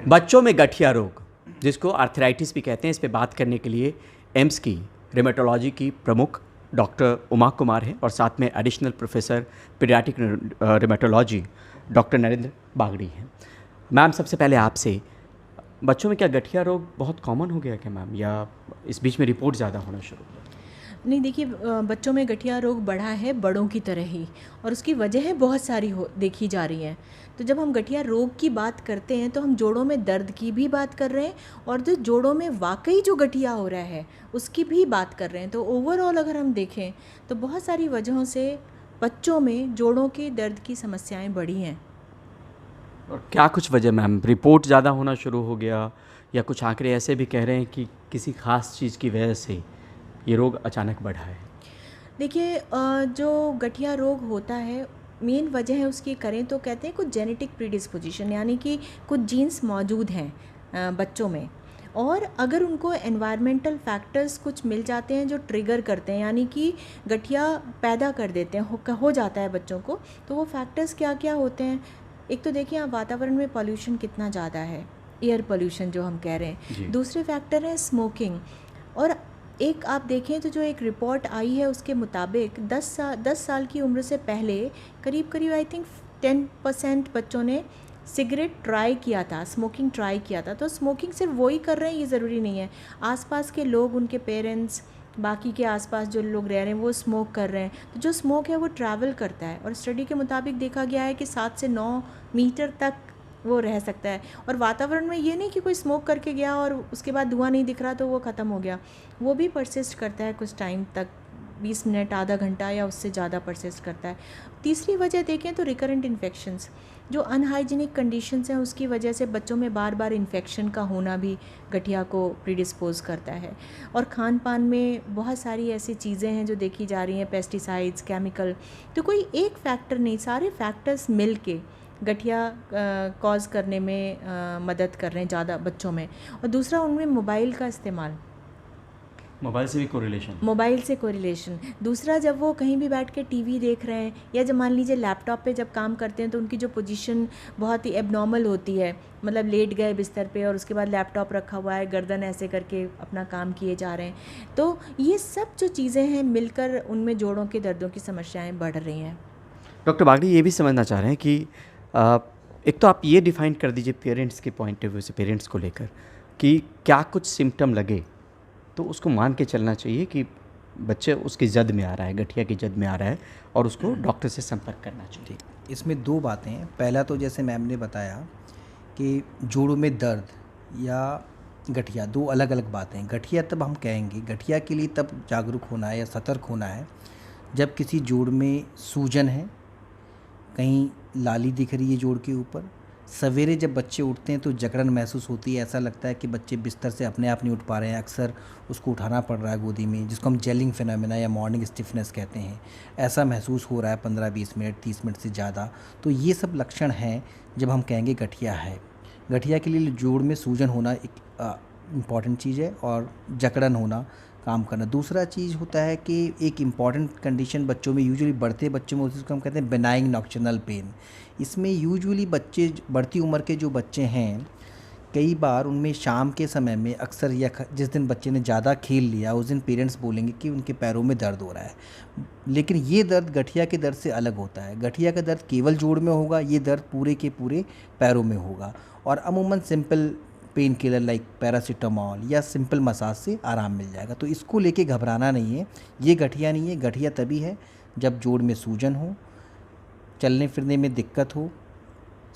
बच्चों में गठिया रोग, जिसको आर्थराइटिस भी कहते हैं, इस पे बात करने के लिए एम्स की रेमेटोलॉजी की प्रमुख डॉक्टर उमा कुमार हैं और साथ में additional professor pediatric rheumatology doctor Narendra Bagri हैं। मैम, सबसे पहले आपसे, बच्चों में क्या गठिया रोग बहुत कॉमन हो गया क्या मैम, या इस बीच में रिपोर्ट ज़्यादा होना शुरू हुआ? नहीं, देखिए, बच्चों में गठिया रोग बढ़ा है बड़ों की तरह ही, और उसकी वजह बहुत सारी देखी जा रही हैं। तो जब हम गठिया रोग की बात करते हैं तो हम जोड़ों में दर्द की भी बात कर रहे हैं, और जो जोड़ों में वाकई जो गठिया हो रहा है उसकी भी बात कर रहे हैं। तो ओवरऑल अगर हम देखें तो बहुत सारी वजहों से बच्चों में जोड़ों के दर्द की समस्याएं बढ़ी हैं। और क्या कुछ वजह मैम, रिपोर्ट ज़्यादा होना शुरू हो गया, या कुछ आंकड़े ऐसे भी कह रहे हैं कि किसी खास चीज़ की वजह से ये रोग अचानक बढ़ा है? देखिए, जो गठिया रोग होता है, मेन वजह है उसकी करें तो कहते हैं कुछ जेनेटिक प्रीडिस्पोजिशन, यानी कि कुछ जीन्स मौजूद हैं बच्चों में, और अगर उनको एनवायरमेंटल फैक्टर्स कुछ मिल जाते हैं जो ट्रिगर करते हैं, यानी कि गठिया पैदा कर देते हैं, हो जाता है बच्चों को। तो वो फैक्टर्स क्या क्या होते हैं? एक तो देखिए, आप वातावरण में पॉल्यूशन कितना ज़्यादा है, एयर पॉल्यूशन जो हम कह रहे हैं। दूसरे फैक्टर हैं स्मोकिंग। और एक आप देखें तो जो एक रिपोर्ट आई है उसके मुताबिक 10 साल की उम्र से पहले करीब करीब आई थिंक 10% बच्चों ने सिगरेट ट्राई किया था, स्मोकिंग ट्राई किया था। तो स्मोकिंग सिर्फ वही कर रहे हैं ये ज़रूरी नहीं है, आसपास के लोग, उनके पेरेंट्स, बाकी के आसपास जो लोग रह रहे हैं वो स्मोक कर रहे हैं। तो जो स्मोक है वो ट्रैवल करता है, और स्टडी के मुताबिक देखा गया है कि 7 से 9 मीटर तक वो रह सकता है। और वातावरण में ये नहीं कि कोई स्मोक करके गया और उसके बाद धुआं नहीं दिख रहा तो वो ख़त्म हो गया, वो भी परसिस्ट करता है कुछ टाइम तक, 20 मिनट, आधा घंटा या उससे ज़्यादा परसिस्ट करता है। तीसरी वजह देखें तो रिकरेंट इन्फेक्शंस, जो अनहाइजीनिक कंडीशंस हैं उसकी वजह से बच्चों में बार बार इन्फेक्शन का होना भी गठिया को प्रीडिस्पोज करता है। और खान पान में बहुत सारी ऐसी चीज़ें हैं जो देखी जा रही हैं, पेस्टिसाइड्स, केमिकल। तो कोई एक फैक्टर नहीं, सारे फैक्टर्स मिल के गठिया कॉज करने में मदद कर रहे हैं ज़्यादा बच्चों में। और दूसरा, उनमें मोबाइल का इस्तेमाल, मोबाइल से भी कोरिलेशन? मोबाइल से कोरिलेशन। दूसरा, जब वो कहीं भी बैठ के टीवी देख रहे हैं, या जब मान लीजिए लैपटॉप पे जब काम करते हैं तो उनकी जो पोजीशन बहुत ही एबनॉर्मल होती है, मतलब लेट गए बिस्तर पे और उसके बाद लैपटॉप रखा हुआ है, गर्दन ऐसे करके अपना काम किए जा रहे हैं। तो ये सब जो चीज़ें हैं मिलकर उनमें जोड़ों के दर्दों की समस्याएँ बढ़ रही हैं। डॉक्टर बागड़ी, ये भी समझना चाह रहे हैं कि एक तो आप ये डिफ़ाइन कर दीजिए पेरेंट्स के पॉइंट ऑफ व्यू से, पेरेंट्स को लेकर, कि क्या कुछ सिम्टम लगे तो उसको मान के चलना चाहिए कि बच्चे उसकी जद में आ रहा है, गठिया की जद में आ रहा है, और उसको डॉक्टर से संपर्क करना चाहिए। इसमें दो बातें हैं। पहला तो जैसे मैम ने बताया कि जोड़ों में दर्द या गठिया दो अलग अलग बातें हैं। गठिया तब हम कहेंगे, गठिया के लिए तब जागरूक होना है या सतर्क होना है जब किसी जोड़ में सूजन है, कहीं लाली दिख रही है जोड़ के ऊपर, सवेरे जब बच्चे उठते हैं तो जकड़न महसूस होती है, ऐसा लगता है कि बच्चे बिस्तर से अपने आप नहीं उठ पा रहे हैं, अक्सर उसको उठाना पड़ रहा है गोदी में, जिसको हम जेलिंग फिनोमेना या मॉर्निंग स्टिफनेस कहते हैं। ऐसा महसूस हो रहा है 15-20 मिनट, 30 मिनट से ज़्यादा। तो ये सब लक्षण हैं जब हम कहेंगे गठिया है। गठिया के लिए जोड़ में सूजन होना एक इम्पॉर्टेंट चीज़ है, और जकड़न होना, काम करना। दूसरा चीज़ होता है कि एक इम्पॉर्टेंट कंडीशन बच्चों में, यूजुअली बढ़ते बच्चों में, उसको हम कहते हैं बेनाइंग नॉक्टर्नल पेन। इसमें यूजुअली बच्चे, बढ़ती उम्र के जो बच्चे हैं, कई बार उनमें शाम के समय में अक्सर, या जिस दिन बच्चे ने ज़्यादा खेल लिया उस दिन पेरेंट्स बोलेंगे कि उनके पैरों में दर्द हो रहा है। लेकिन ये दर्द गठिया के दर्द से अलग होता है। गठिया का दर्द केवल जोड़ में होगा, ये दर्द पूरे के पूरे पैरों में होगा। और अमूमन simple pain killer like paracetamol या सिंपल मसाज से आराम मिल जाएगा। तो इसको लेके घबराना नहीं है, ये गठिया नहीं है। गठिया तभी है जब जोड़ में सूजन हो, चलने फिरने में दिक्कत हो,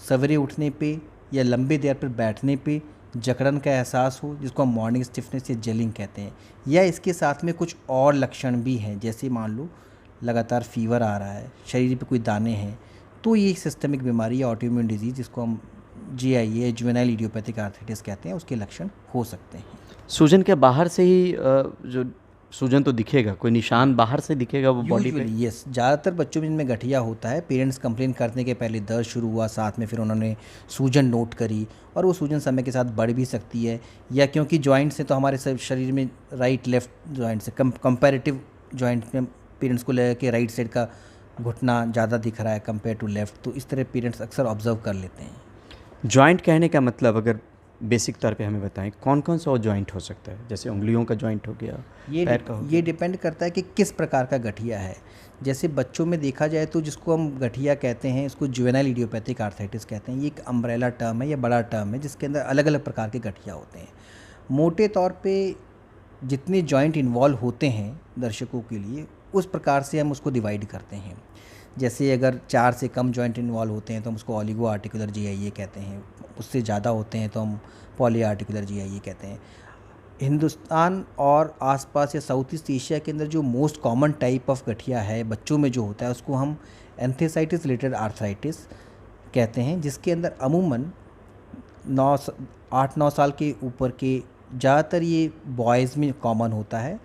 सवेरे उठने पे या लंबे देर पर बैठने पे जकड़न का एहसास हो, जिसको हम मॉर्निंग स्टिफनेस या जेलिंग कहते हैं। या इसके साथ में कुछ और लक्षण भी हैं, जैसे मान लो लगातार फीवर आ रहा है, शरीर पे कोई दाने हैं, तो ये एक सिस्टमिक बीमारी या ऑटोइम्यून डिजीज़, जिसको हम GIA, जुवेनाइल इडियोपैथिक आर्थराइटिस कहते हैं, उसके लक्षण हो सकते हैं। सूजन के बाहर से ही जो सूजन तो दिखेगा, कोई निशान बाहर से दिखेगा वो बॉडी पे? यस, ज़्यादातर बच्चों में जिनमें गठिया होता है, पेरेंट्स कंप्लेन करने के पहले दर्द शुरू हुआ, साथ में फिर उन्होंने सूजन नोट करी, और वो सूजन समय के साथ बढ़ भी सकती है। या क्योंकि जॉइंट से तो हमारे शरीर में राइट लेफ्ट जॉइंट से कंपैरेटिव जॉइंट में पेरेंट्स को लगा कि राइट साइड का घुटना ज़्यादा दिख रहा है कंपेयर टू लेफ्ट, तो इस तरह पेरेंट्स अक्सर ऑब्जर्व कर लेते हैं। जॉइंट कहने का मतलब, अगर बेसिक तौर पे हमें बताएं कौन कौन सा और जॉइंट हो सकता है, जैसे उंगलियों का जॉइंट हो गया, पैर का हो गया। ये डिपेंड करता है कि किस प्रकार का गठिया है। जैसे बच्चों में देखा जाए तो जिसको हम गठिया कहते हैं, इसको जुवेनाइल इडियोपैथिक आर्थराइटिस कहते हैं। ये एक अम्ब्रेला टर्म है या बड़ा टर्म है जिसके अंदर अलग अलग प्रकार के गठिया होते हैं। मोटे तौर पे जितने जॉइंट इन्वॉल्व होते हैं दर्शकों के लिए, उस प्रकार से हम उसको डिवाइड करते हैं। जैसे अगर 4 से कम जॉइंट इन्वॉल्व होते हैं तो हम उसको ऑलिगो आर्टिकुलर जीआईए कहते हैं, उससे ज़्यादा होते हैं तो हम पॉली आर्टिकुलर जीआईए कहते हैं। हिंदुस्तान और आसपास या साउथ ईस्ट एशिया के अंदर जो मोस्ट कॉमन टाइप ऑफ गठिया है बच्चों में जो होता है, उसको हम एंथेसाइटिस रिलेटेड आर्थराइटिस कहते हैं, जिसके अंदर अमूमन 8-9 साल के ऊपर के ज़्यादातर ये बॉयज़ में कॉमन होता है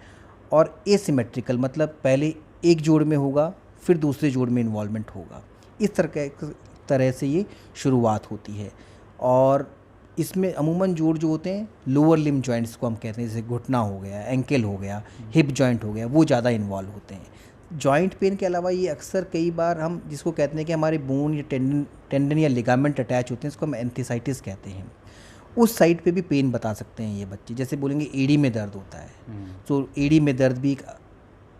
और एसिमेट्रिकल, मतलब पहले एक जोड़ में होगा फिर दूसरे जोड़ में इन्वॉल्वमेंट होगा। इस तरह से ये शुरुआत होती है। और इसमें अमूमन जोड़ जो होते हैं लोअर लिम्ब जॉइंट्स को हम कहते हैं, जैसे घुटना हो गया, एंकल हो गया, हिप जॉइंट हो गया, वो ज़्यादा इन्वॉल्व होते हैं। जॉइंट पेन के अलावा ये अक्सर कई बार हम जिसको कहते हैं कि हमारे बोन या टेंडन या लिगामेंट अटैच होते हैं, इसको हम एंथेसाइटिस कहते हैं। उस साइड पे भी पेन बता सकते हैं ये बच्चे। जैसे बोलेंगे एड़ी में दर्द होता है, तो एड़ी में दर्द भी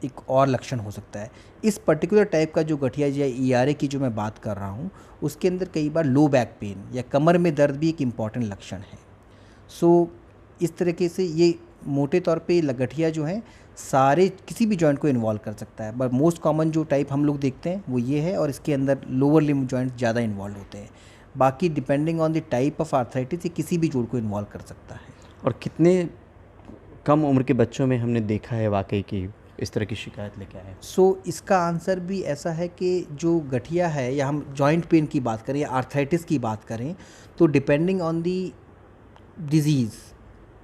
एक और लक्षण हो सकता है। इस पर्टिकुलर टाइप का जो गठिया या ईआरए की जो मैं बात कर रहा हूँ, उसके अंदर कई बार लो बैक पेन या कमर में दर्द भी एक इम्पॉर्टेंट लक्षण है। सो इस तरीके से ये मोटे तौर पे गठिया जो है सारे किसी भी जॉइंट को इन्वॉल्व कर सकता है, बट मोस्ट कॉमन जो टाइप हम लोग देखते हैं वो ये है, और इसके अंदर लोअर लिम्ब जॉइंट ज़्यादा इन्वॉल्व होते हैं। बाकी depending on the type of arthritis ये किसी भी जोड़ को इन्वॉल्व कर सकता है। और कितने कम उम्र के बच्चों में हमने देखा है वाकई की इस तरह की शिकायत लेके आए? इसका आंसर भी ऐसा है कि जो गठिया है, या हम जॉइंट पेन की बात करें या आर्थराइटिस की बात करें, तो डिपेंडिंग ऑन दी डिज़ीज़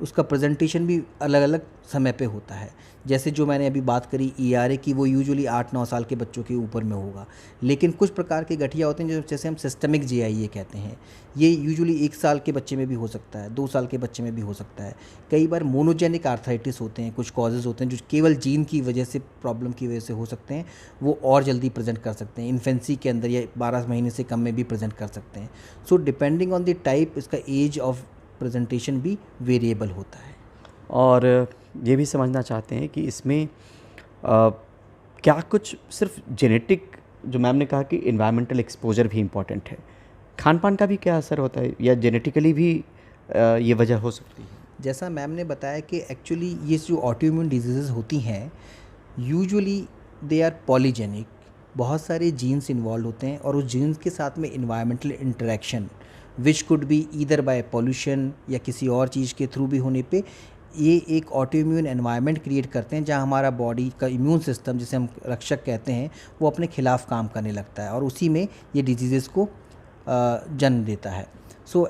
उसका प्रेजेंटेशन भी अलग अलग समय पे होता है। जैसे जो मैंने अभी बात करी ईआरए की, वो यूजुअली 8-9 साल के बच्चों के ऊपर में होगा। लेकिन कुछ प्रकार के गठिया होते हैं जैसे हम सिस्टमिक जीआईए कहते हैं, ये यूजुअली 1 साल के बच्चे में भी हो सकता है, 2 साल के बच्चे में भी हो सकता है। कई बार मोनोजेनिक आर्थराइटिस होते हैं, कुछ कॉजेज़ होते हैं जो केवल जीन की वजह से, प्रॉब्लम की वजह से हो सकते हैं, वो और जल्दी प्रेजेंट कर सकते हैं, इन्फेंसी के अंदर या 12 महीने से कम में भी प्रेजेंट कर सकते हैं। So depending on the type इसका एज ऑफ प्रेजेंटेशन भी वेरिएबल होता है। और ये भी समझना चाहते हैं कि इसमें क्या कुछ सिर्फ जेनेटिक, जो मैम ने कहा कि इन्वायरमेंटल एक्सपोजर भी इम्पॉर्टेंट है, खान पान का भी क्या असर होता है या जेनेटिकली भी ये वजह हो सकती है? जैसा मैम ने बताया कि एक्चुअली ये जो ऑटोइम्यून डिजीज़ होती हैं यूजुअली दे आर पॉलीजेनिक, बहुत सारे जीन्स इन्वॉल्व होते हैं, और उस जीन्स के साथ में environmental interaction which could be either by pollution या किसी और चीज़ के थ्रू भी होने पे ये एक ऑटोइम्यून एनवायरनमेंट क्रिएट करते हैं जहाँ हमारा बॉडी का इम्यून सिस्टम, जिसे हम रक्षक कहते हैं, वो अपने खिलाफ काम करने लगता है और उसी में ये डिजीज़ को जन्म देता है।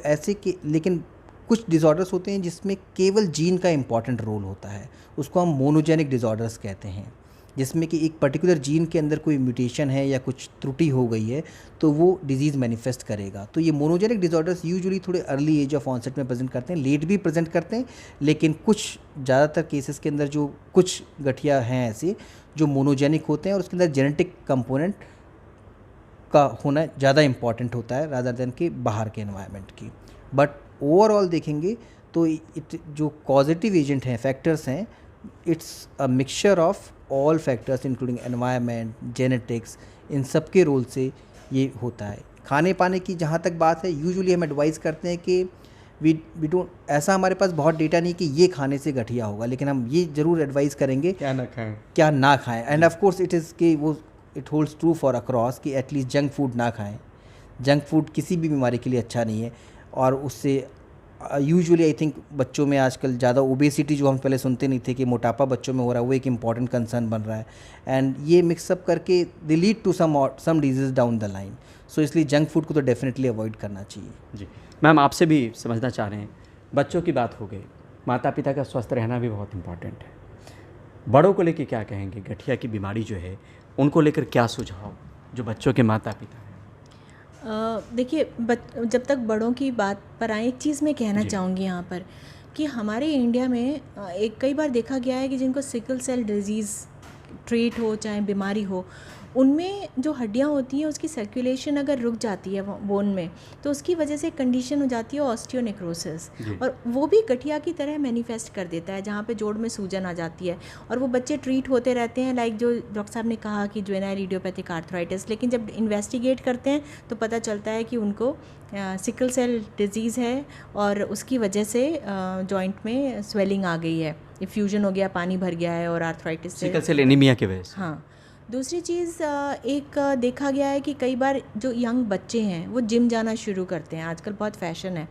ऐसे के लेकिन कुछ डिसऑर्डर्स होते हैं जिसमें केवल जीन का इम्पॉर्टेंट रोल होता है, उसको हम मोनोजेनिक डिसऑर्डर्स कहते हैं, जिसमें कि एक पर्टिकुलर जीन के अंदर कोई म्यूटेशन है या कुछ त्रुटि हो गई है तो वो डिजीज़ मैनिफेस्ट करेगा। तो ये मोनोजेनिक डिसऑर्डर्स यूजुअली थोड़े अर्ली एज ऑफ ऑनसेट में प्रेजेंट करते हैं, लेट भी प्रेजेंट करते हैं, लेकिन कुछ ज़्यादातर केसेस के अंदर जो कुछ गठिया हैं ऐसे जो मोनोजेनिक होते हैं और उसके अंदर जेनेटिक कंपोनेंट का होना ज़्यादा इंपॉर्टेंट होता है रादर देन कि बाहर के एनवायरनमेंट की। बट ओवरऑल देखेंगे तो जो कॉजेटिव एजेंट हैं, फैक्टर्स हैं, it's a mixture of all factors including environment, genetics, इन सब के रोल से ये होता है। खाने पाने की जहाँ तक बात है, यूजुअली हम एडवाइस करते हैं कि वी डोंट, ऐसा हमारे पास बहुत डेटा नहीं कि ये खाने से गठिया होगा, लेकिन हम ये ज़रूर एडवाइस करेंगे क्या ना खाएं। End of course it is कि वो it holds true for across कि एटलीस्ट जंक फूड ना खाएं। जंक फूड किसी भी बीमारी के लिए अच्छा नहीं है, और उससे यूजुअली आई थिंक बच्चों में आजकल ज़्यादा ओबेसिटी, जो हम पहले सुनते नहीं थे कि मोटापा बच्चों में हो रहा है, वो एक इम्पॉर्टेंट कंसर्न बन रहा है, एंड ये मिक्सअप करके they lead to some disease down the line. इसलिए जंक फूड को तो डेफिनेटली अवॉइड करना चाहिए। जी मैम, आपसे भी समझना चाह रहे हैं, बच्चों की बात हो गई, माता पिता का स्वस्थ रहना भी बहुत इम्पॉर्टेंट है, बड़ों को लेकर क्या कहेंगे? गठिया की बीमारी जो है उनको लेकर क्या सुझाव जो बच्चों के माता पिता हैं? देखिए, जब तक बड़ों की बात पर आए, एक चीज़ मैं कहना चाहूँगी यहाँ पर कि हमारे इंडिया में कई बार देखा गया है कि जिनको सिकल सेल डिजीज़ ट्रीट हो, चाहे बीमारी हो, उनमें जो हड्डियाँ होती हैं उसकी सर्कुलेशन अगर रुक जाती है बोन में, तो उसकी वजह से कंडीशन हो जाती है ऑस्टियोनेक्रोसिस, और वो भी गठिया की तरह मैनिफेस्ट कर देता है, जहाँ पे जोड़ में सूजन आ जाती है। और वो बच्चे ट्रीट होते रहते हैं, लाइक जो डॉक्टर साहब ने कहा कि जुवेनाइल इडियोपैथिक आर्थराइटिस, लेकिन जब इन्वेस्टिगेट करते हैं तो पता चलता है कि उनको सिकल सेल डिजीज़ है और उसकी वजह से जॉइंट में स्वेलिंग आ गई है, इफ्यूजन हो गया, पानी भर गया है और आर्थराइटिस से, सिकल सेल एनीमिया की वजह से। हाँ। दूसरी चीज़ एक देखा गया है कि कई बार जो यंग बच्चे हैं वो जिम जाना शुरू करते हैं, आजकल बहुत फैशन है,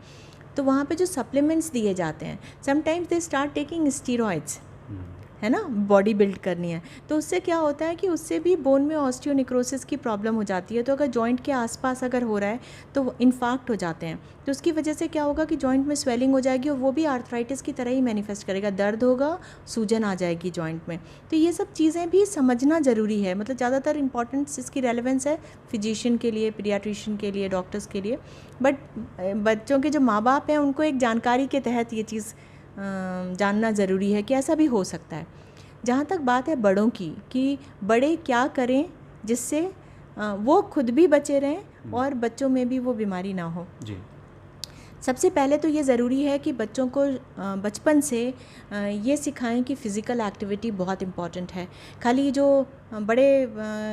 तो वहाँ पे जो सप्लीमेंट्स दिए जाते हैं, sometimes they start taking steroids, है ना, बॉडी बिल्ड करनी है, तो उससे क्या होता है कि उससे भी बोन में ऑस्टियोनेक्रोसिस की प्रॉब्लम हो जाती है। तो अगर जॉइंट के आसपास अगर हो रहा है तो इन्फाक्ट हो जाते हैं, तो उसकी वजह से क्या होगा कि जॉइंट में स्वेलिंग हो जाएगी और वो भी आर्थराइटिस की तरह ही मैनिफेस्ट करेगा, दर्द होगा, सूजन आ जाएगी जॉइंट में। तो ये सब चीज़ें भी समझना ज़रूरी है, मतलब ज़्यादातर इंपॉर्टेंस इसकी रेलेवेंस है फिजिशियन के लिए, पीडियाट्रिशियन के लिए, डॉक्टर्स के लिए, बट बच्चों के जो माँ बाप हैं उनको एक जानकारी के तहत ये चीज़ जानना ज़रूरी है कि ऐसा भी हो सकता है। जहाँ तक बात है बड़ों की कि बड़े क्या करें जिससे वो खुद भी बचे रहें और बच्चों में भी वो बीमारी ना हो जी। सबसे पहले तो ये ज़रूरी है कि बच्चों को बचपन से ये सिखाएं कि फ़िज़िकल एक्टिविटी बहुत इम्पॉर्टेंट है। खाली जो बड़े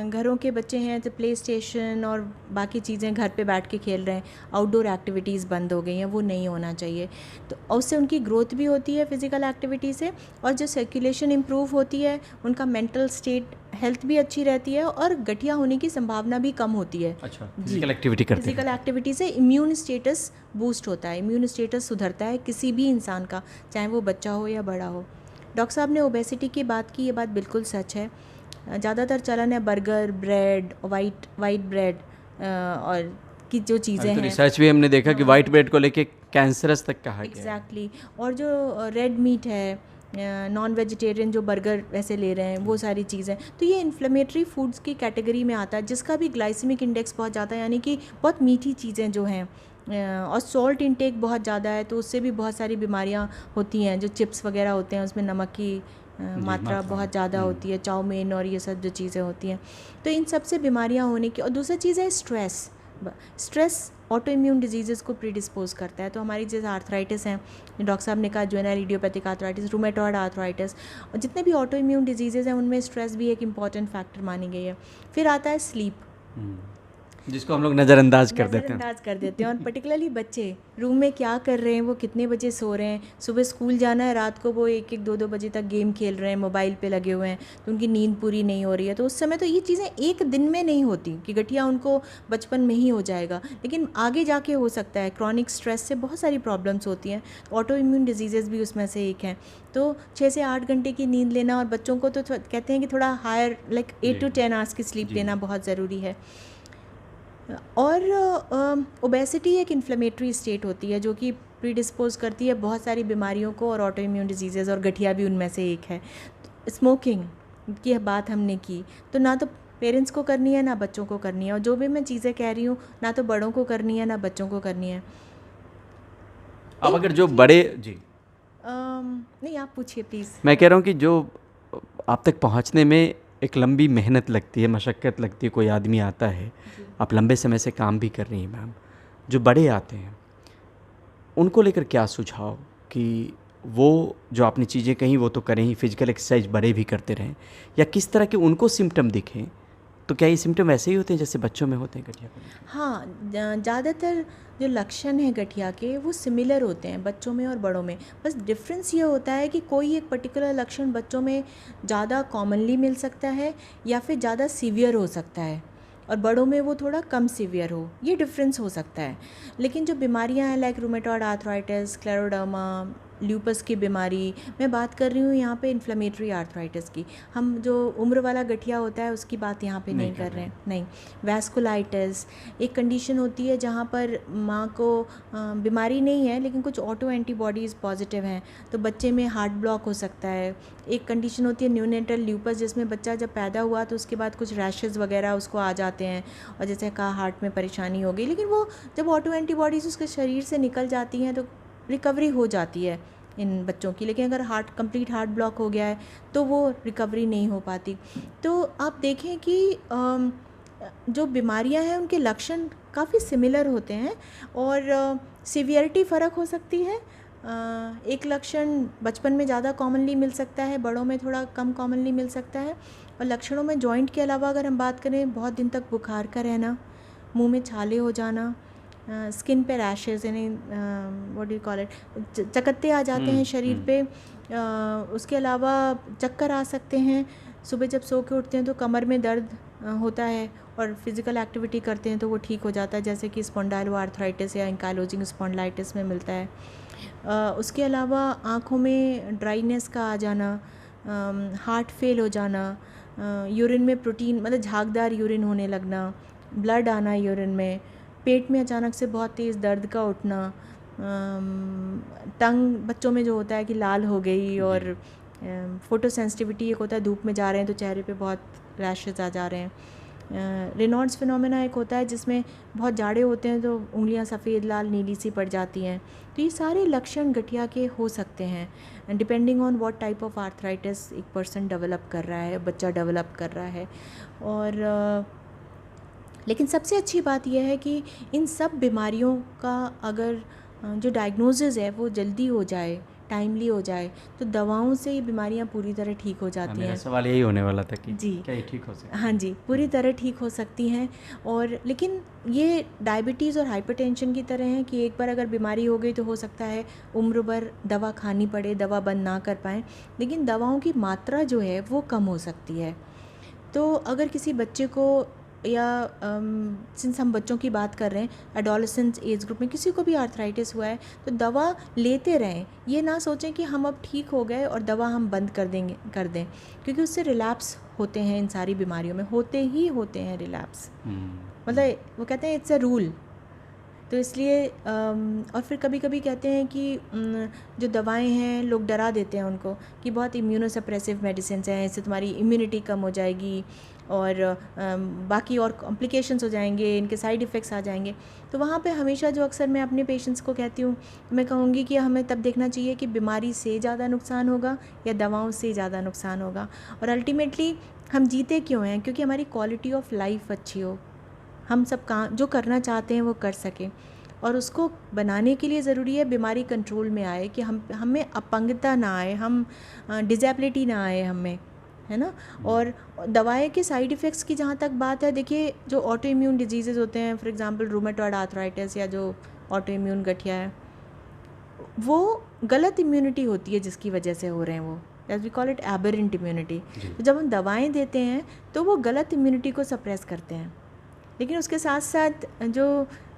घरों के बच्चे हैं तो प्ले स्टेशन और बाकी चीज़ें घर पे बैठ के खेल रहे हैं, आउटडोर एक्टिविटीज़ बंद हो गई हैं, वो नहीं होना चाहिए। तो उससे उनकी ग्रोथ भी होती है फ़िज़िकल एक्टिविटी से, और जो सर्कुलेशन इम्प्रूव होती है, उनका मेंटल स्टेट हेल्थ भी अच्छी रहती है और गठिया होने की संभावना भी कम होती है। अच्छा, फिजिकल एक्टिविटी करते हैं। फिजिकल एक्टिविटी से इम्यून स्टेटस बूस्ट होता है, इम्यून स्टेटस सुधरता है किसी भी इंसान का, चाहे वो बच्चा हो या बड़ा हो। डॉक्टर साहब ने ओबेसिटी की बात की, ये बात बिल्कुल सच है। ज़्यादातर चलन है बर्गर, ब्रेड, वाइट ब्रेड और की जो चीज़ें हैं, रिसर्च भी हमने देखा कि वाइट ब्रेड को लेके कैंसरस तक कहा गया है। एग्जैक्टली। और जो रेड मीट है, नॉन वेजिटेरियन जो बर्गर वैसे ले रहे हैं, वो सारी चीज़ें, तो ये इन्फ्लेमेटरी फूड्स की कैटेगरी में आता है, जिसका भी ग्लाइसेमिक इंडेक्स बहुत ज़्यादा है, यानी कि बहुत मीठी चीज़ें जो हैं, और सॉल्ट इंटेक बहुत ज़्यादा है, तो उससे भी बहुत सारी बीमारियां होती हैं। जो चिप्स वगैरह होते हैं उसमें नमक की मात्रा बहुत ज़्यादा होती है, चाउमीन और ये सब जो चीज़ें होती हैं, तो इन सब से बीमारियां होने की। और दूसरी चीज़ है स्ट्रेस ऑटो इम्यून डिजीज़ को प्रीडिस्पोज करता है। तो हमारी जैसे आर्थराइटिस हैं, डॉक्टर साहब ने कहा juvenile idiopathic arthritis, rheumatoid arthritis, और जितने भी ऑटो इम्यून डिजीज़ हैं उनमें स्ट्रेस भी एक इम्पॉर्टेंट फैक्टर मानी गई है। फिर आता है स्लीप, जिसको हम लोग नज़रअंदाज कर देते हैं। और पर्टिकुलरली बच्चे रूम में क्या कर रहे हैं, वो कितने बजे सो रहे हैं, सुबह स्कूल जाना है, रात को वो 1-1, 2-2 बजे तक गेम खेल रहे हैं, मोबाइल पे लगे हुए हैं, तो उनकी नींद पूरी नहीं हो रही है। तो उस समय तो ये चीज़ें एक दिन में नहीं होती कि गठिया उनको बचपन में ही हो जाएगा, लेकिन आगे जाके हो सकता है। क्रॉनिक स्ट्रेस से बहुत सारी प्रॉब्लम्स होती हैं, ऑटो इम्यून डिजीज़ भी उसमें से एक हैं। तो 6 से 8 घंटे की नींद लेना, और बच्चों को तो कहते हैं कि थोड़ा हायर लाइक 8 to 10 आवर्स की स्लीप लेना बहुत ज़रूरी है। और ओबेसिटी एक इन्फ्लेमेटरी स्टेट होती है जो कि प्रीडिस्पोज करती है बहुत सारी बीमारियों को, और ऑटो इम्यून डिजीज़, और गठिया भी उनमें से एक है। स्मोकिंग की बात हमने की, तो ना तो पेरेंट्स को करनी है ना बच्चों को करनी है, और जो भी मैं चीज़ें कह रही हूँ ना तो बड़ों को करनी है ना बच्चों को करनी है। अब अगर जो बड़े जी नहीं, आप पूछिए प्लीज़। मैं कह रहा हूँ कि जो आप तक पहुँचने में एक लंबी मेहनत लगती है, मशक्क़त लगती है, कोई आदमी आता है, आप लंबे समय से काम भी कर रही हैं मैम, जो बड़े आते हैं उनको लेकर क्या सुझाव कि वो जो आपने चीज़ें कहीं वो तो करें ही, फिजिकल एक्सरसाइज बड़े भी करते रहें, या किस तरह के उनको सिम्टम दिखें? तो क्या ये सिम्टम वैसे ही होते हैं जैसे बच्चों में होते हैं गठिया को? हाँ, ज़्यादातर जो लक्षण हैं गठिया के वो सिमिलर होते हैं बच्चों में और बड़ों में। बस डिफरेंस ये होता है कि कोई एक पर्टिकुलर लक्षण बच्चों में ज़्यादा कॉमनली मिल सकता है या फिर ज़्यादा सीवियर हो सकता है, और बड़ों में वो थोड़ा कम सीवियर हो, ये डिफरेंस हो सकता है। लेकिन जो बीमारियां हैं like rheumatoid arthritis, scleroderma, lupus की बीमारी, मैं बात कर रही हूँ यहाँ पे इन्फ्लेमेटरी आर्थराइटिस की। हम जो उम्र वाला गठिया होता है उसकी बात यहाँ पे नहीं कर रहे हैं। नहीं, वैस्कुलाइटिस एक कंडीशन होती है जहाँ पर माँ को बीमारी नहीं है लेकिन कुछ ऑटो एंटीबॉडीज़ पॉजिटिव हैं, तो बच्चे में हार्ट ब्लॉक हो सकता है। एक कंडीशन होती है न्यूनेटल ल्यूपस, जिसमें बच्चा जब पैदा हुआ तो उसके बाद कुछ रैशेज़ वगैरह उसको आ जाते हैं, और जैसे कहा हार्ट में परेशानी हो गई, लेकिन वो जब ऑटो एंटीबॉडीज़ उसके शरीर से निकल जाती हैं तो रिकवरी हो जाती है इन बच्चों की, लेकिन अगर कंप्लीट हार्ट ब्लॉक हो गया है तो वो रिकवरी नहीं हो पाती। तो आप देखें कि जो बीमारियां हैं उनके लक्षण काफ़ी सिमिलर होते हैं और सिवियरिटी फ़र्क हो सकती है। एक लक्षण बचपन में ज़्यादा कॉमनली मिल सकता है, बड़ों में थोड़ा कम कॉमनली मिल सकता है। और लक्षणों में जॉइंट के अलावा अगर हम बात करें, बहुत दिन तक बुखार का रहना, मुंह में छाले हो जाना, स्किन पे रैशेज़, यानी what do you call it, चकत्ते आ जाते हैं शरीर पे। उसके अलावा चक्कर आ सकते हैं, सुबह जब सो के उठते हैं तो कमर में दर्द होता है और फिज़िकल एक्टिविटी करते हैं तो वो ठीक हो जाता है, जैसे कि स्पॉन्डाइलोआर्थराइटिस या एंकाइलोजिंग स्पॉन्डिलाइटिस में मिलता है। उसके अलावा आँखों में ड्राइनेस का आ जाना, हार्ट फेल हो जाना, यूरिन में प्रोटीन मतलब झागदार यूरिन होने लगना, ब्लड आना यूरिन में, पेट में अचानक से बहुत तेज़ दर्द का उठना, टंग बच्चों में जो होता है कि लाल हो गई, और फ़ोटो सेंसिटिविटी एक होता है, धूप में जा रहे हैं तो चेहरे पे बहुत रैशेज़ आ जा रहे हैं। रेनॉल्ड्स फिनोमेना एक होता है जिसमें बहुत जाड़े होते हैं तो उंगलियां सफ़ेद लाल नीली सी पड़ जाती हैं। तो ये सारे लक्षण गठिया के हो सकते हैं depending on what type of arthritis एक पर्सन डेवलप कर रहा है, बच्चा डेवलप कर रहा है। और लेकिन सबसे अच्छी बात यह है कि इन सब बीमारियों का अगर जो डायग्नोसिस है वो जल्दी हो जाए, टाइमली हो जाए, तो दवाओं से ये बीमारियां पूरी तरह ठीक हो जाती हैं। मेरा सवाल यही होने वाला था कि जी, क्या ये ठीक हो सकता है? हाँ जी, पूरी तरह ठीक हो सकती हैं। और लेकिन ये डायबिटीज़ और हाइपरटेंशन की तरह है कि एक बार अगर बीमारी हो गई तो हो सकता है उम्र भर दवा खानी पड़े, दवा बंद ना कर पाएँ, लेकिन दवाओं की मात्रा जो है वो कम हो सकती है। तो अगर किसी बच्चे को, या सिंस हम बच्चों की बात कर रहे हैं, एडोलेसेंस एज ग्रुप में किसी को भी आर्थराइटिस हुआ है तो दवा लेते रहें। ये ना सोचें कि हम अब ठीक हो गए और दवा हम बंद कर दें, क्योंकि उससे रिलैप्स होते हैं, इन सारी बीमारियों में होते हैं रिलैप्स। मतलब वो कहते हैं इट्स अ रूल। तो इसलिए और फिर कभी कभी कहते हैं कि जो दवाएं हैं लोग डरा देते हैं उनको कि बहुत इम्यूनोसप्रेसिव मेडिसिन हैं, इससे तुम्हारी इम्यूनिटी कम हो जाएगी और बाकी और कॉम्प्लिकेशंस हो जाएंगे, इनके साइड इफ़ेक्ट्स आ जाएंगे। तो वहाँ पे हमेशा जो अक्सर मैं अपने पेशेंट्स को कहती हूँ, मैं कहूँगी कि हमें तब देखना चाहिए कि बीमारी से ज़्यादा नुकसान होगा या दवाओं से ज़्यादा नुकसान होगा। और अल्टीमेटली हम जीते क्यों हैं? क्योंकि हमारी क्वालिटी ऑफ लाइफ अच्छी हो, हम सब काम जो करना चाहते हैं वो कर सकें। और उसको बनाने के लिए ज़रूरी है बीमारी कंट्रोल में आए, कि हमें अपंगता ना आए, हम डिसेबिलिटी ना आए हमें, है ना। और दवाएं के साइड इफ़ेक्ट्स की जहाँ तक बात है, देखिए जो ऑटो इम्यून डिजीज़ेज़ होते हैं, फॉर एग्जांपल रूमेटॉइड आर्थराइटिस या जो ऑटो इम्यून गठिया है, वो गलत इम्यूनिटी होती है जिसकी वजह से हो रहे हैं, वो as we call it aberrant immunity. तो जब हम दवाएं देते हैं तो वो गलत इम्यूनिटी को सप्रेस करते हैं, लेकिन उसके साथ साथ जो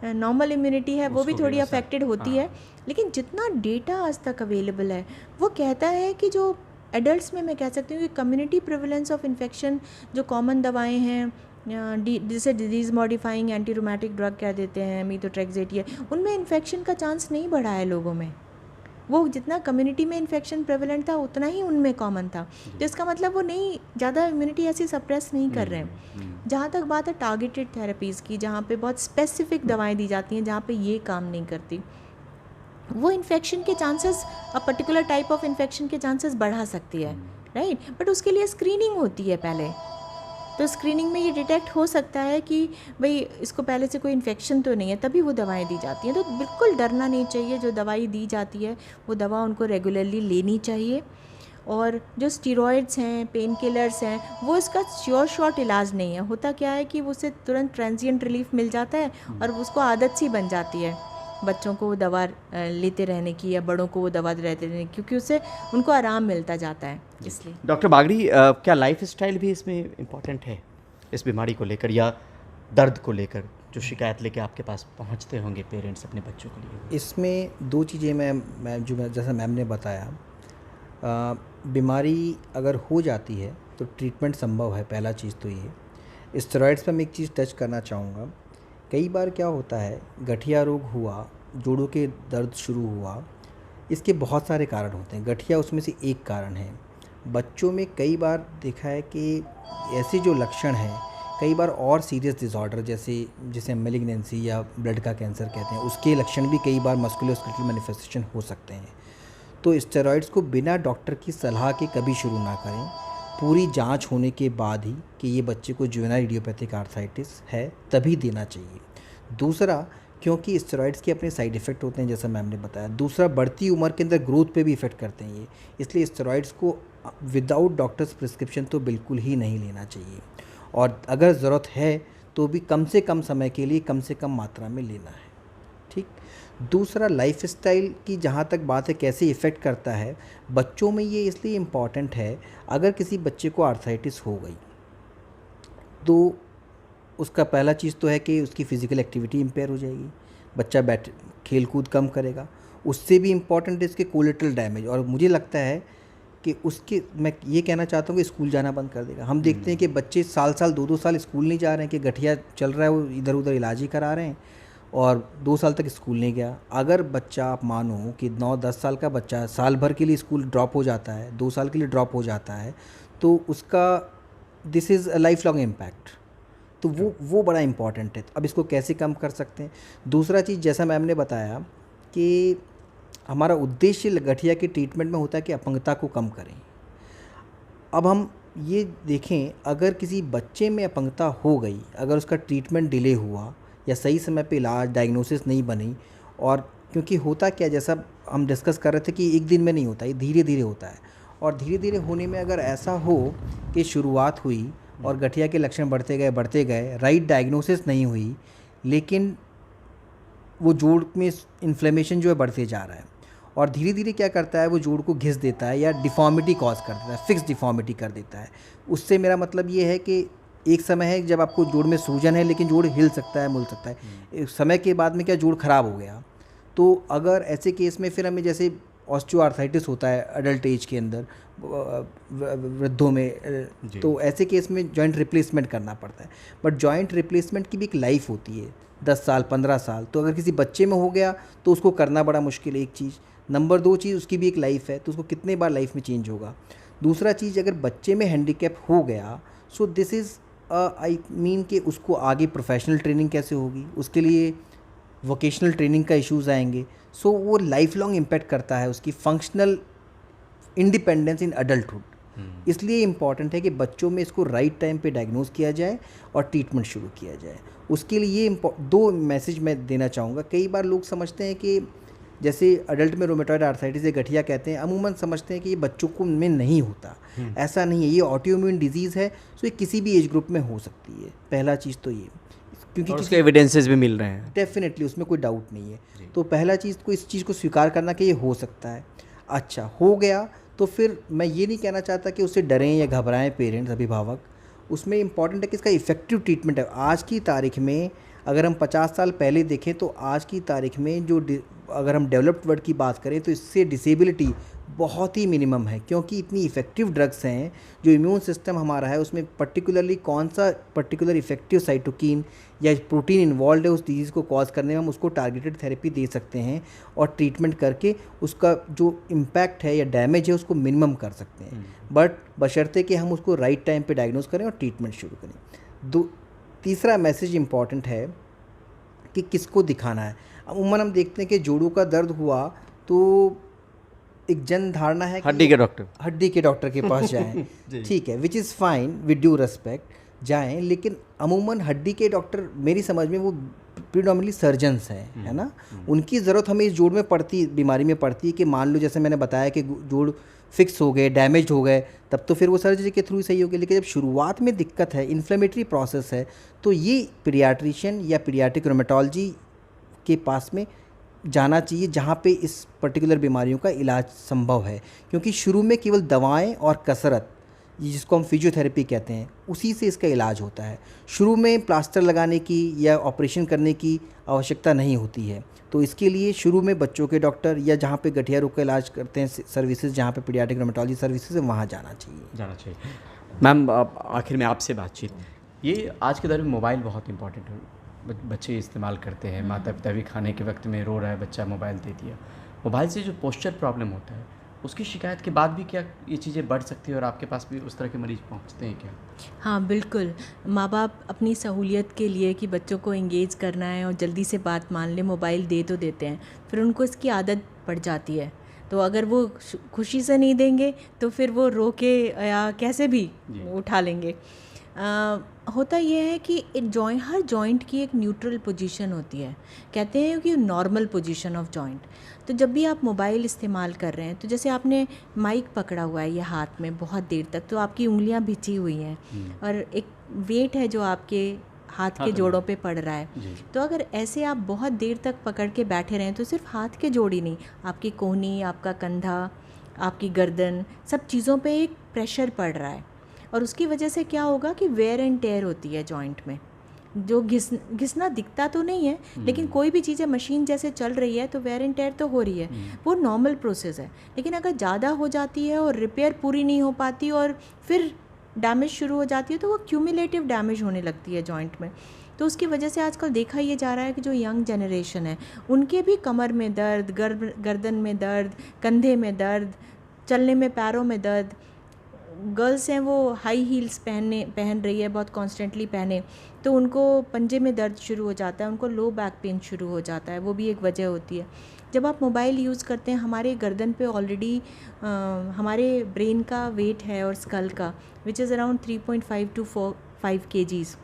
नॉर्मल इम्यूनिटी है वो भी थोड़ी अफेक्टेड होती है। लेकिन जितना डेटा आज तक अवेलेबल है वो कहता है कि जो एडल्ट्स में मैं कह सकती हूँ कि कम्युनिटी प्रिवेलेंस ऑफ इन्फेक्शन, जो कॉमन दवाएं हैं जिसे disease modifying anti rheumatic drug कह देते हैं, मीथोट्रेक्सेट, उनमें इन्फेक्शन का चांस नहीं बढ़ा है लोगों में। वो जितना कम्युनिटी में इन्फेक्शन प्रेवलेंट था उतना ही उनमें कॉमन था। तो इसका मतलब वो नहीं, ज़्यादा इम्यूनिटी ऐसी सप्रेस नहीं कर रहे हैं। जहाँ तक बात है टारगेटेड थेरेपीज़ की, जहाँ पे बहुत स्पेसिफिक दवाएं दी जाती हैं, जहाँ पे ये काम नहीं करती, वो इन्फेक्शन के chances, a particular type of infection के चांसेस बढ़ा सकती है, राइट। बट उसके लिए स्क्रीनिंग होती है पहले, तो स्क्रीनिंग में ये डिटेक्ट हो सकता है कि भाई इसको पहले से कोई इन्फेक्शन तो नहीं है, तभी वो दवाएं दी जाती हैं। तो बिल्कुल डरना नहीं चाहिए, जो दवाई दी जाती है वो दवा उनको रेगुलरली लेनी चाहिए। और जो स्टीरॉयड्स हैं, पेन किलर्स हैं, वो इसका शॉर्ट इलाज नहीं है। होता क्या है कि उससे तुरंत ट्रांजिएंट रिलीफ मिल जाता है और उसको आदत सी बन जाती है बच्चों को वो दवा लेते रहने की, या बड़ों को वो दवा लेते रहने की, क्योंकि उससे उनको आराम मिलता जाता है। इसलिए डॉक्टर बागड़ी, क्या लाइफ स्टाइल भी इसमें इम्पॉर्टेंट है इस बीमारी को लेकर, या दर्द को लेकर जो शिकायत लेके आपके पास पहुंचते होंगे पेरेंट्स अपने बच्चों के लिए? इसमें दो चीज़ें मैं जैसा मैम ने बताया, बीमारी अगर हो जाती है तो ट्रीटमेंट संभव है, पहला चीज़ तो ये। स्टेरॉइड्स पर मैं एक चीज़ टच करना चाहूँगा। कई बार क्या होता है, गठिया रोग हुआ, जोड़ों के दर्द शुरू हुआ, इसके बहुत सारे कारण होते हैं, गठिया उसमें से एक कारण है। बच्चों में कई बार देखा है कि ऐसे जो लक्षण हैं, कई बार और सीरियस डिसऑर्डर जैसे मैलिग्नेंसी या ब्लड का कैंसर कहते हैं, उसके लक्षण भी कई बार मस्कुलोस्केलेटल मैनिफेस्टेशन हो सकते हैं। तो स्टेरॉइड्स को बिना डॉक्टर की सलाह के कभी शुरू ना करें, पूरी जांच होने के बाद ही कि ये बच्चे को जुवेनाइल इडियोपैथिक आर्थराइटिस है तभी देना चाहिए। दूसरा, क्योंकि स्टेरॉइड्स के अपने साइड इफ़ेक्ट होते हैं जैसा मैम ने बताया। दूसरा, बढ़ती उम्र के अंदर ग्रोथ पे भी इफ़ेक्ट करते हैं ये, इसलिए स्टेरॉइड्स को विदाउट डॉक्टर्स प्रिस्क्रिप्शन तो बिल्कुल ही नहीं लेना चाहिए, और अगर ज़रूरत है तो भी कम से कम समय के लिए कम से कम मात्रा में लेना है। ठीक। दूसरा, लाइफस्टाइल की जहाँ तक बात है कैसे इफ़ेक्ट करता है बच्चों में, ये इसलिए इम्पॉर्टेंट है, अगर किसी बच्चे को आर्थराइटिस हो गई तो उसका पहला चीज़ तो है कि उसकी फ़िज़िकल एक्टिविटी इम्पेयर हो जाएगी, बच्चा खेल कूद कम करेगा। उससे भी इम्पॉर्टेंट है इसके कोलेटरल डैमेज, और मुझे लगता है कि उसके, मैं ये कहना चाहता हूँ कि स्कूल जाना बंद कर देगा। हम देखते हैं कि बच्चे साल 2-2 साल स्कूल नहीं जा रहे हैं, कि गठिया चल रहा है वो इधर उधर इलाज ही करा रहे हैं, और 2 साल तक स्कूल नहीं गया। अगर बच्चा, आप मानो कि 9-10 साल का बच्चा साल भर के लिए स्कूल ड्रॉप हो जाता है, 2 साल के लिए ड्रॉप हो जाता है, तो उसका this is a life long impact. तो वो बड़ा इम्पॉर्टेंट है। अब इसको कैसे कम कर सकते हैं? दूसरा चीज़, जैसा मैम ने बताया कि हमारा उद्देश्य गठिया के ट्रीटमेंट में होता है कि अपंगता को कम करें। अब हम ये देखें, अगर किसी बच्चे में अपंगता हो गई, अगर उसका ट्रीटमेंट डिले हुआ या सही समय पे इलाज डायग्नोसिस नहीं बनी, और क्योंकि होता क्या, जैसा हम डिस्कस कर रहे थे कि एक दिन में नहीं होता, ये धीरे धीरे होता है, और धीरे धीरे होने में अगर ऐसा हो कि शुरुआत हुई और गठिया के लक्षण बढ़ते गए, राइट डायग्नोसिस नहीं हुई, लेकिन वो जोड़ में इन्फ्लेमेशन जो है बढ़ते जा रहा है, और धीरे धीरे क्या करता है, वो जोड़ को घिस देता है या डिफ़ॉर्मिटी कॉज कर देता है, फिक्स डिफ़ॉर्मिटी कर देता है। उससे मेरा मतलब ये है कि एक समय है जब आपको जोड़ में सूजन है, लेकिन जोड़ हिल सकता है, मुड़ सकता है। एक समय के बाद में क्या जोड़ ख़राब हो गया, तो अगर ऐसे केस में फिर हमें, जैसे ऑस्टियोआर्थराइटिस होता है अडल्ट एज के अंदर, वृद्धों में, तो ऐसे केस में जॉइंट रिप्लेसमेंट करना पड़ता है। बट जॉइंट रिप्लेसमेंट की भी एक लाइफ होती है, 10 साल 15 साल। तो अगर किसी बच्चे में हो गया तो उसको करना बड़ा मुश्किल है, एक चीज़। नंबर 2 चीज़, उसकी भी एक लाइफ है, तो उसको कितने बार लाइफ में चेंज होगा। दूसरा चीज़, अगर बच्चे में हैंडीकैप हो गया, so this is I mean कि उसको आगे प्रोफेशनल ट्रेनिंग कैसे होगी, उसके लिए वोकेशनल ट्रेनिंग का इश्यूज़ आएंगे। सो वो लाइफ लॉन्ग इम्पैक्ट करता है उसकी फंक्शनल इंडिपेंडेंस इन अडल्टहुड। इसलिए इम्पॉर्टेंट है कि बच्चों में इसको राइट टाइम पे डायग्नोज किया जाए और ट्रीटमेंट शुरू किया जाए। उसके लिए ये 2 मैसेज मैं देना चाहूँगा। कई बार लोग समझते हैं कि जैसे अडल्ट में रोमेटॉइड आर्थराइटिस या गठिया कहते हैं, अमूमन समझते हैं कि ये बच्चों को में नहीं होता। ऐसा नहीं है, ये ऑटोइम्यून डिजीज़ है, सो ये किसी भी एज ग्रुप में हो सकती है। पहला चीज़ तो ये, क्योंकि उसके एविडेंसेस भी मिल रहे हैं, डेफिनेटली उसमें कोई डाउट नहीं है। तो पहला चीज़ को इस चीज़ को स्वीकार करना कि ये हो सकता है। अच्छा, हो गया तो फिर मैं ये नहीं कहना चाहता कि उससे डरें या घबराएं पेरेंट्स, अभिभावक। उसमें इम्पॉर्टेंट है कि इसका इफ़ेक्टिव ट्रीटमेंट है। आज की तारीख में अगर हम 50 साल पहले देखें तो आज की तारीख में जो अगर हम डेवलप्ड वर्ल्ड की बात करें तो इससे डिसेबिलिटी बहुत ही मिनिमम है, क्योंकि इतनी इफ़ेक्टिव ड्रग्स हैं। जो इम्यून सिस्टम हमारा है उसमें पर्टिकुलरली कौन सा पर्टिकुलर इफ़ेक्टिव साइटोकिन या प्रोटीन इन्वॉल्व है उस डिजीज़ को कॉज करने में, हम उसको टारगेटेड थेरेपी दे सकते हैं और ट्रीटमेंट करके उसका जो इम्पैक्ट है या डैमेज है उसको मिनिमम कर सकते हैं। बट बशर्ते कि हम उसको राइट टाइम पे डायग्नोज करें और ट्रीटमेंट शुरू करें। तीसरा मैसेज इम्पॉर्टेंट है कि किसको दिखाना है। अमूमन हम देखते हैं कि जोड़ों का दर्द हुआ तो एक जन धारणा है कि हड्डी के डॉक्टर के पास जाएं। ठीक है, which is fine, with due respect जाएं, लेकिन अमूमन हड्डी के डॉक्टर मेरी समझ में वो प्रीडोमिनेटली सर्जन्स हैं, है ना। उनकी ज़रूरत हमें इस जोड़ में पड़ती, बीमारी में पड़ती है कि मान लो जैसे मैंने बताया कि जोड़ फिक्स हो गए, डैमेज हो गए, तब तो फिर वो सर्जरी के थ्रू सही हो गए। लेकिन जब शुरुआत में दिक्कत है, इन्फ्लेमेटरी प्रोसेस है, तो ये पीडियाट्रिशियन या पीडियाट्रिक रोमेटोलॉजी के पास में जाना चाहिए जहाँ पे इस पर्टिकुलर बीमारियों का इलाज संभव है। क्योंकि शुरू में केवल दवाएं और कसरत, जिसको हम फिजियोथेरेपी कहते हैं, उसी से इसका इलाज होता है। शुरू में प्लास्टर लगाने की या ऑपरेशन करने की आवश्यकता नहीं होती है। तो इसके लिए शुरू में बच्चों के डॉक्टर या जहाँ पे गठिया रोग का इलाज करते हैं सर्विसेज, जहाँ पे पीडियाट्रिक रोमेटोलॉजी सर्विसेज है, वहाँ जाना चाहिए। मैम, आखिर में आपसे बातचीत, ये आज के दौर में मोबाइल बहुत इंपॉर्टेंट है, बच्चे इस्तेमाल करते हैं, माता पिता भी खाने के वक्त में रो रहा है, बच्चा मोबाइल दे दिया। मोबाइल से जो पोस्चर प्रॉब्लम होता है उसकी शिकायत के बाद भी क्या ये चीज़ें बढ़ सकती है और आपके पास भी उस तरह के मरीज पहुंचते हैं क्या? हाँ बिल्कुल, माँ बाप अपनी सहूलियत के लिए कि बच्चों को एंगेज करना है और जल्दी से बात मान ले, मोबाइल दे तो देते हैं, फिर उनको इसकी आदत पड़ जाती है। तो अगर वो खुशी से नहीं देंगे तो फिर वो रो के या कैसे भी उठा लेंगे। होता ये है कि हर जॉइंट की एक न्यूट्रल पोजीशन होती है, कहते हैं कि नॉर्मल पोजीशन ऑफ जॉइंट। तो जब भी आप मोबाइल इस्तेमाल कर रहे हैं, तो जैसे आपने माइक पकड़ा हुआ है ये हाथ में बहुत देर तक, तो आपकी उंगलियां भिंची हुई हैं और एक वेट है जो आपके हाथ के जोड़ों पे पड़ रहा है। तो अगर ऐसे आप बहुत देर तक पकड़ के बैठे रहें तो सिर्फ हाथ के जोड़ ही नहीं, आपकी कोहनी, आपका कंधा, आपकी गर्दन, सब चीज़ों पे एक प्रेशर पड़ रहा है और उसकी वजह से क्या होगा कि वेयर एंड टेयर होती है जॉइंट में। जो घिसना दिखता तो नहीं है, लेकिन कोई भी चीज़ें मशीन जैसे चल रही है तो वेयर एंड टेयर तो हो रही है, वो नॉर्मल प्रोसेस है। लेकिन अगर ज़्यादा हो जाती है और रिपेयर पूरी नहीं हो पाती और फिर डैमेज शुरू हो जाती है तो वो क्यूमुलेटिव डैमेज होने लगती है जॉइंट में। तो उसकी वजह से आजकल देखा ये जा रहा है कि जो यंग जनरेशन है उनके भी कमर में दर्द, गर्दन में दर्द, कंधे में दर्द, चलने में पैरों में दर्द। गर्ल्स हैं वो हाई हील्स पहन रही है, बहुत कॉन्स्टेंटली पहने, तो उनको पंजे में दर्द शुरू हो जाता है, उनको लो बैक पेन शुरू हो जाता है, वो भी एक वजह होती है। जब आप मोबाइल यूज़ करते हैं, हमारे गर्दन पे ऑलरेडी हमारे ब्रेन का वेट है और स्कल का which is around 3.5 to 5 kgs।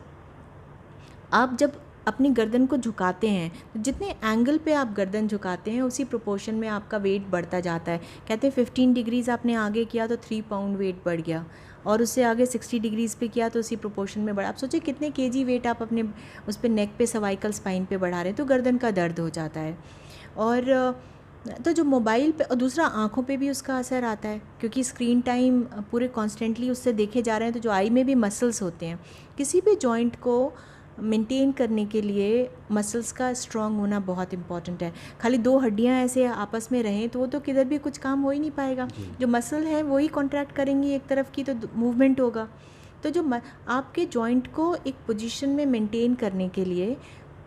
आप जब अपनी गर्दन को झुकाते हैं तो जितने एंगल पे आप गर्दन झुकाते हैं उसी प्रोपोर्शन में आपका वेट बढ़ता जाता है। कहते हैं 15 डिग्रीज़ आपने आगे किया तो 3 पाउंड वेट बढ़ गया, और उससे आगे 60 डिग्रीज़ पे किया तो उसी प्रोपोर्शन में बढ़ा। आप सोचिए कितने केजी वेट आप अपने उस पर नेक पे, सर्वाइकल स्पाइन पे बढ़ा रहे हैं, तो गर्दन का दर्द हो जाता है। और तो जो मोबाइल पे, और दूसरा आँखों पे भी उसका असर आता है क्योंकि स्क्रीन टाइम पूरे कॉन्स्टेंटली उससे देखे जा रहे हैं, तो जो आई में भी मसल्स होते हैं, किसी भी जॉइंट को मेंटेन करने के लिए मसल्स का स्ट्रॉन्ग होना बहुत इंपॉर्टेंट है। खाली दो हड्डियां ऐसे आपस में रहें तो वो तो किधर भी कुछ काम हो ही नहीं पाएगा। जो मसल है वही कॉन्ट्रैक्ट करेंगी एक तरफ की तो मूवमेंट होगा। तो जो आपके जॉइंट को एक पोजीशन में मेंटेन करने के लिए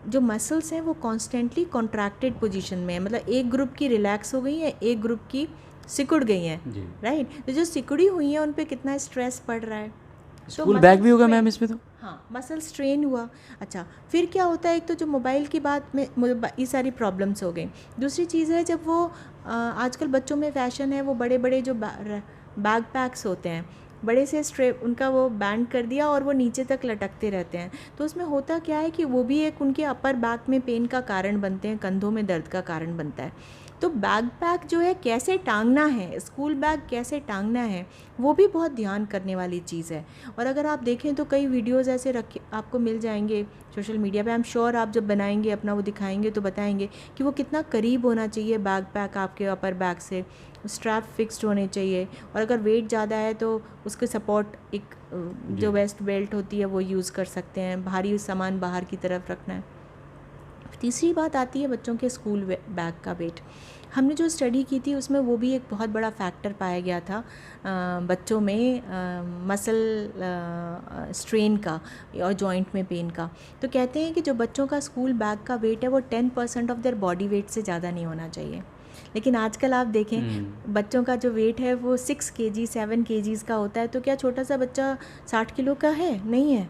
जो मसल्स हैं वो कॉन्स्टेंटली कॉन्ट्रैक्टेड पोजीशन में है, मतलब एक ग्रुप की रिलैक्स हो गई है, एक ग्रुप की सिकुड़ गई हैं, राइट। तो जो सिकुड़ी हुई हैं उन पे कितना स्ट्रेस पड़ रहा है, स्कूल बैग भी होगा मैम इसमें तो। हाँ, मसल स्ट्रेन हुआ। अच्छा, फिर क्या होता है, एक तो जो मोबाइल की बात में ये सारी प्रॉब्लम्स हो गई। दूसरी चीज़ है, जब वो आजकल बच्चों में फैशन है वो बड़े बड़े जो बैग पैक्स होते हैं, बड़े से स्ट्रेप उनका वो बैंड कर दिया और वो नीचे तक लटकते रहते हैं। तो उसमें होता क्या है कि वो भी एक उनके अपर बैक में पेन का कारण बनते हैं, कंधों में दर्द का कारण बनता है। तो बैग पैक जो है कैसे टांगना है, स्कूल बैग कैसे टांगना है, वो भी बहुत ध्यान करने वाली चीज़ है। और अगर आप देखें तो कई वीडियोज़ ऐसे रखे आपको मिल जाएंगे सोशल मीडिया पे। आई एम श्योर आप जब बनाएंगे अपना वो दिखाएंगे तो बताएंगे कि वो कितना करीब होना चाहिए बैग पैक आपके अपर बैक से, स्ट्रैप फिक्स्ड होने चाहिए। और अगर वेट ज़्यादा है तो उसके सपोर्ट एक जो वेस्ट बेल्ट होती है वो यूज़ कर सकते हैं, भारी सामान बाहर की तरफ रखना है। तीसरी बात आती है बच्चों के स्कूल बैग का वेट। हमने जो स्टडी की थी उसमें वो भी एक बहुत बड़ा फैक्टर पाया गया था बच्चों में मसल स्ट्रेन का और जॉइंट में पेन का। तो कहते हैं कि जो बच्चों का स्कूल बैग का वेट है वो 10% ऑफ देयर बॉडी वेट से ज़्यादा नहीं होना चाहिए। लेकिन आजकल आप देखें बच्चों का जो वेट है वो 6 kg 7 kgs का होता है। तो क्या छोटा सा बच्चा 60 किलो का है? नहीं है।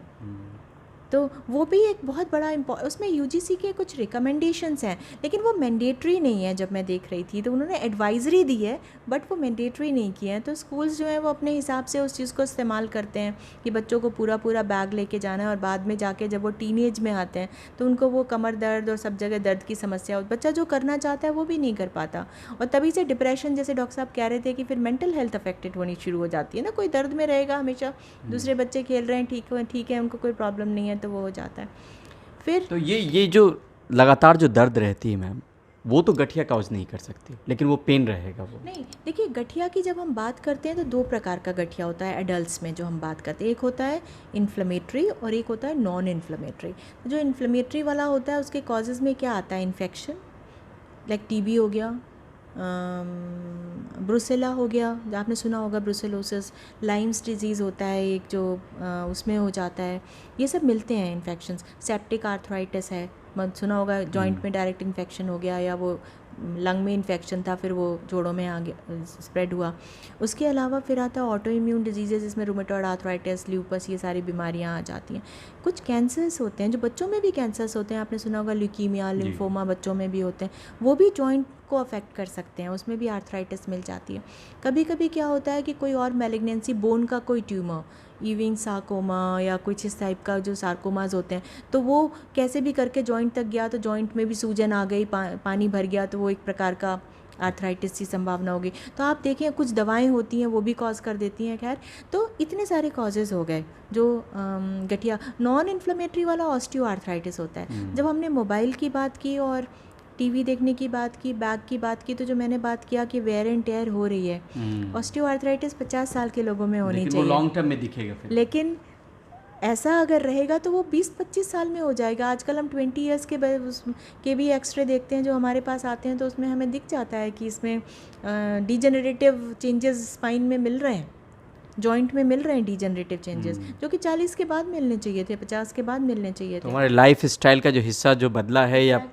तो वो भी एक बहुत बड़ा उसमें यूजीसी के कुछ रिकमेंडेशंस हैं, लेकिन वो मैंडेटरी नहीं है। जब मैं देख रही थी तो उन्होंने एडवाइजरी दी है बट वो मैंडेटरी नहीं किए हैं। तो स्कूल्स जो हैं वो अपने हिसाब से उस चीज़ को इस्तेमाल करते हैं कि बच्चों को पूरा पूरा बैग लेके जाना है, और बाद में जाके जब वो टीनेज में आते हैं तो उनको वो कमर दर्द और सब जगह दर्द की समस्या, बच्चा जो करना चाहता है वो भी नहीं कर पाता। और तभी से डिप्रेशन, जैसे डॉक्टर साहब कह रहे थे कि फिर मेंटल हेल्थ अफेक्टेड होनी शुरू हो जाती है ना। कोई दर्द में रहेगा हमेशा, दूसरे बच्चे खेल रहे हैं ठीक है उनको कोई प्रॉब्लम नहीं है, तो वो हो जाता है। फिर तो ये जो लगातार जो दर्द रहती है मैम, वो तो गठिया काउज नहीं कर सकती, लेकिन वो पेन रहेगा वो नहीं। देखिए, गठिया की जब हम बात करते हैं तो दो प्रकार का गठिया होता है एडल्ट्स में जो हम बात करते हैं। एक होता है इन्फ्लेमेटरी और एक होता है नॉन इन्फ्लेमेटरी। जो इन्फ्लेमेटरी वाला होता है उसके कॉजेज़ में क्या आता है, इन्फेक्शन, लाइक टीबी हो गया, ब्रुसेला हो गया, आपने सुना होगा ब्रुसेलोसिस, लाइम्स डिजीज़ होता है एक जो उसमें हो जाता है, ये सब मिलते हैं इन्फेक्शंस। सेप्टिक आर्थराइटिस है, सुना होगा, जॉइंट में डायरेक्ट इन्फेक्शन हो गया, या वो लंग में इन्फेक्शन था फिर वो जोड़ों में आगे स्प्रेड हुआ। उसके अलावा फिर आता है ऑटो इम्यून डिजीज़ेज, जिसमें रूमेटॉइड आर्थराइटिस, ल्यूपस, ये सारी बीमारियां आ जाती हैं। कुछ कैंसर्स होते हैं जो बच्चों में भी कैंसर्स होते हैं, आपने सुना होगा ल्यूकीमिया, लिम्फोमा बच्चों में भी होते हैं, वो भी जॉइंट को अफेक्ट कर सकते हैं, उसमें भी आर्थराइटिस मिल जाती है। कभी कभी क्या होता है कि कोई और मैलिग्नेंसी, बोन का कोई ट्यूमर, ईविंग सार्कोमा या कुछ इस टाइप का जो सार्कोमाज होते हैं, तो वो कैसे भी करके जॉइंट तक गया तो जॉइंट में भी सूजन आ गई, पानी भर गया, तो वो एक प्रकार का आर्थराइटिस की संभावना होगी। तो आप देखें कुछ दवाएं होती हैं वो भी कॉज कर देती हैं। खैर, तो इतने सारे कॉजेज़ हो गए जो गठिया। नॉन इन्फ्लेमेटरी वाला ऑस्टियो आर्थराइटिस होता है। जब हमने मोबाइल की बात की और टीवी देखने की बात की, बैग की बात की, तो जो मैंने बात किया कि वेयर एंड टेयर हो रही है, ऑस्टियो आर्थराइटिस 50 साल के लोगों में होनी चाहिए, लॉन्ग टर्म में दिखेगा फिर। लेकिन ऐसा अगर रहेगा तो वो 20-25 साल में हो जाएगा। आजकल हम 20 ईयर्स के भी एक्सरे देखते हैं जो हमारे पास आते हैं, तो उसमें हमें दिख जाता है कि इसमें डीजेनरेटिव चेंजेस स्पाइन में मिल रहे हैं, जॉइंट में मिल रहे हैं डीजेनरेटिव चेंजेस, जो कि 40 के बाद मिलने चाहिए थे, 50 के बाद मिलने चाहिए थे। हमारे लाइफ स्टाइल का जो हिस्सा जो बदला है या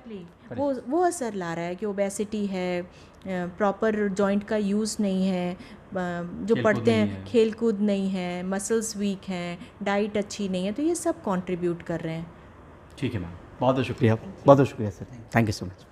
वो असर ला रहा है कि ओबेसिटी है, प्रॉपर जॉइंट का यूज़ नहीं है, जो पढ़ते हैं खेलकूद नहीं है, मसल्स वीक हैं, डाइट अच्छी नहीं है, तो ये सब कंट्रीब्यूट कर रहे हैं। ठीक है मैम, बहुत बहुत शुक्रिया, बहुत बहुत शुक्रिया sir, thank you so much.